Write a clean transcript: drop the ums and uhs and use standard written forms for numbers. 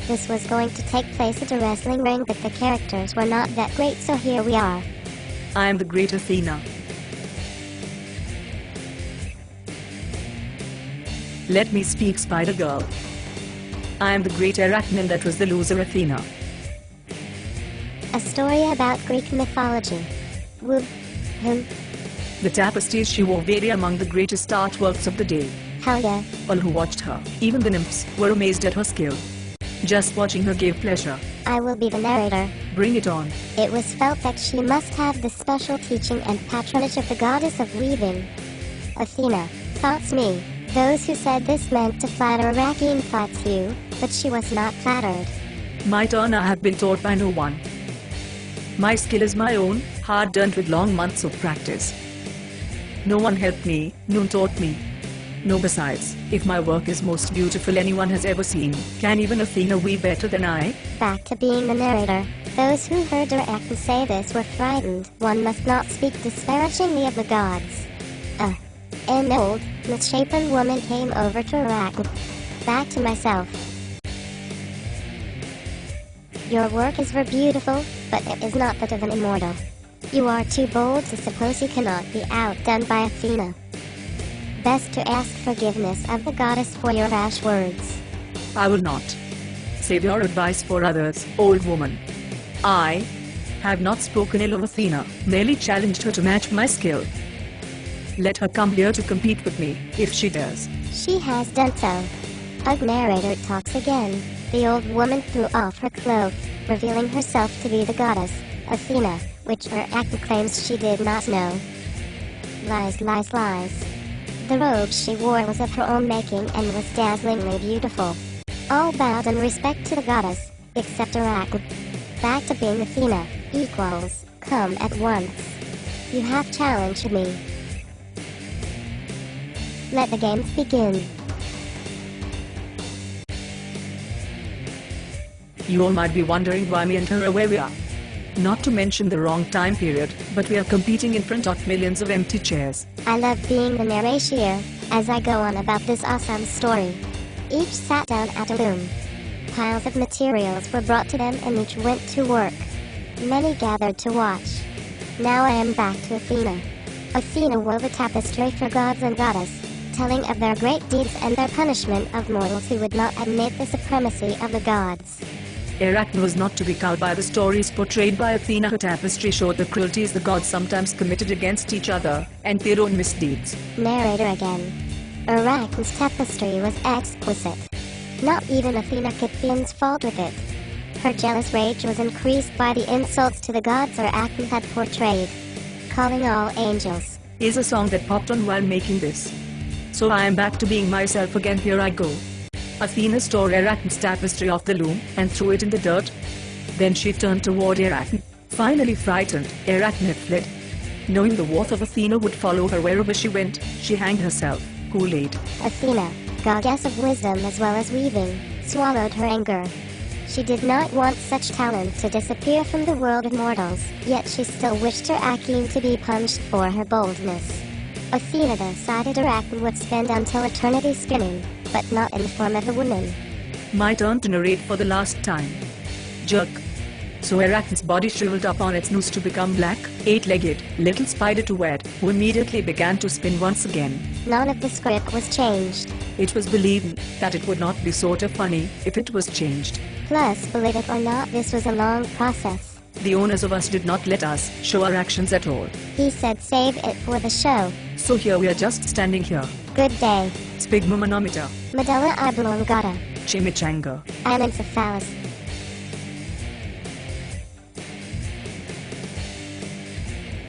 this was going to take place at a wrestling ring, but the characters were not that great, so here we are. I am the great Athena. Let me speak, Spider-Girl. I am the great Arachne, and that was the loser Athena. A story about Greek mythology. Woo. The tapestries she wore vary among the greatest artworks of the day. Hell yeah. All who watched her, even the nymphs, were amazed at her skill. Just watching her gave pleasure. I will be the narrator. Bring it on. It was felt that she must have the special teaching and patronage of the goddess of weaving. Athena. Thoughts me. Those who said this meant to flatter Arachne thought you, but she was not flattered. My turn. I have been taught by no one. My skill is my own, hard earned with long months of practice. No one helped me, none taught me. No, besides, if my work is most beautiful anyone has ever seen, can even Athena weave better than I? Back to being the narrator. Those who heard Arachne say this were frightened. One must not speak disparagingly of the gods. An old, misshapen woman came over to Arachne. Back to myself. Your work is very beautiful, but it is not that of an immortal. You are too bold to suppose you cannot be outdone by Athena. Best to ask forgiveness of the goddess for your rash words. I will not. Save your advice for others, old woman. I have not spoken ill of Athena, merely challenged her to match my skill. Let her come here to compete with me, if she dares. She has done so. A narrator talks again. The old woman threw off her cloak, revealing herself to be the goddess, Athena, which Arachne claims she did not know. Lies, lies, lies. The robe she wore was of her own making and was dazzlingly beautiful. All bowed in respect to the goddess, except Arachne. Back to being Athena, equals, come at once. You have challenged me. Let the games begin. You all might be wondering why me and her are where we are. Not to mention the wrong time period, but we are competing in front of millions of empty chairs. I love being the narrator as I go on about this awesome story. Each sat down at a loom. Piles of materials were brought to them and each went to work. Many gathered to watch. Now I am back to Athena. Athena wove a tapestry for gods and goddess, telling of their great deeds and their punishment of mortals who would not admit the supremacy of the gods. Arachne was not to be cowed by the stories portrayed by Athena. Her tapestry showed the cruelties the gods sometimes committed against each other, and their own misdeeds. Narrator again. Arachne's tapestry was exquisite. Not even Athena could find fault with it. Her jealous rage was increased by the insults to the gods Arachne had portrayed. Calling all angels is a song that popped on while making this. So I am back to being myself again. Here I go. Athena tore Arachne's tapestry off the loom and threw it in the dirt. Then she turned toward Arachne. Finally frightened, Arachne fled. Knowing the wrath of Athena would follow her wherever she went, she hanged herself. Kool-Aid. Athena, goddess of wisdom as well as weaving, swallowed her anger. She did not want such talent to disappear from the world of mortals, yet she still wished Arachne to be punished for her boldness. Athena decided Arachne would spend until eternity spinning, but not in the form of a woman. My turn to narrate for the last time. Jerk. So Arachne's body shriveled up on its nose to become black, eight-legged, little spider to wed, who immediately began to spin once again. None of the script was changed. It was believed that it would not be sort of funny if it was changed. Plus, believe it or not, this was a long process. The owners of us did not let us show our actions at all. He said save it for the show. So here we are just standing here. Good day. Spigmomanometer. Medella oblongata. Chimichanga. Anencephalus.